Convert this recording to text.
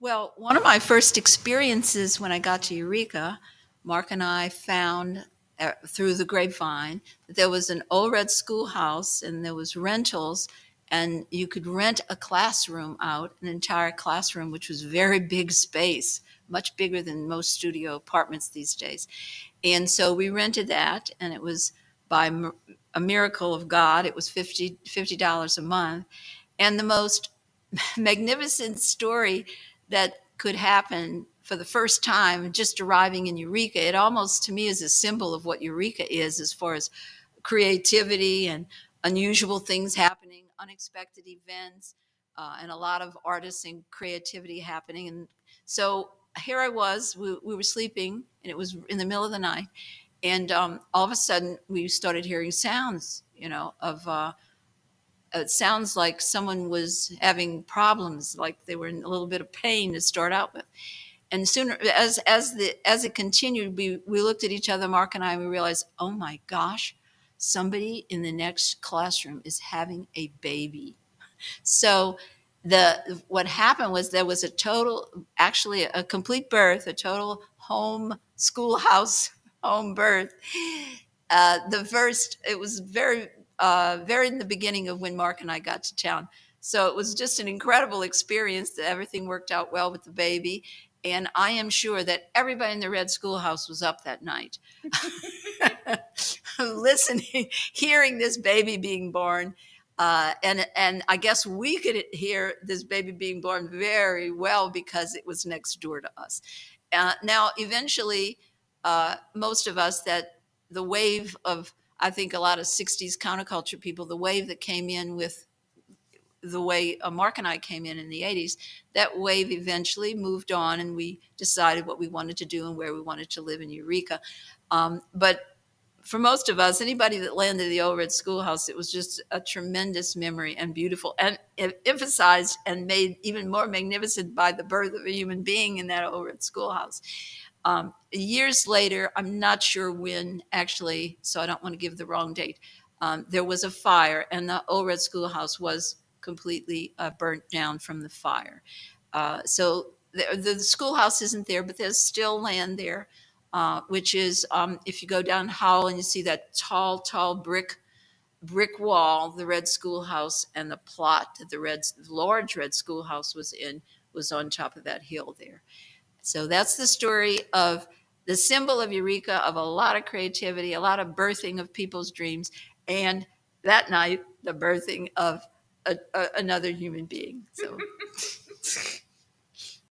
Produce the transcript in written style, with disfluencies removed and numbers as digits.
Well, one of my first experiences when I got to Eureka, Mark and I found through the grapevine that there was an old red schoolhouse and there was rentals, and you could rent a classroom out, an entire classroom, which was very big space, much bigger than most studio apartments these days. And so we rented that, and it was by a miracle of God. It was $50 a month, and the most magnificent story that could happen for the first time just arriving in Eureka. It almost to me is a symbol of what Eureka is as far as creativity and unusual things happening, unexpected events, and a lot of artists and creativity happening. And so here I was, we were sleeping, and it was in the middle of the night. And all of a sudden, we started hearing sounds, of it sounds like someone was having problems, like they were in a little bit of pain to start out with. And sooner as it continued, we looked at each other, Mark and I, and we realized, oh my gosh, somebody in the next classroom is having a baby. So the what happened was there was a total, actually a complete birth, a total home schoolhouse home birth. The first, it was very in the beginning of when Mark and I got to town. So it was just an incredible experience that everything worked out well with the baby. And I am sure that everybody in the Red Schoolhouse was up that night, listening, hearing this baby being born. And I guess we could hear this baby being born very well because it was next door to us. Now, eventually, most of us that the wave of, I think a lot of 60s counterculture people, the wave that came in with the way Mark and I came in the 80s, that wave eventually moved on and we decided what we wanted to do and where we wanted to live in Eureka. But for most of us, anybody that landed at the old red schoolhouse, it was just a tremendous memory and beautiful and emphasized and made even more magnificent by the birth of a human being in that old red schoolhouse. Years later, I'm not sure when actually, so I don't want to give the wrong date. There was a fire, and the old red schoolhouse was completely burnt down from the fire. So the schoolhouse isn't there, but there's still land there, which is if you go down Howell and you see that tall brick wall, the red schoolhouse, and the plot that the large red schoolhouse was in was on top of that hill there. So that's the story of the symbol of Eureka, of a lot of creativity, a lot of birthing of people's dreams, and that night, the birthing of another human being. So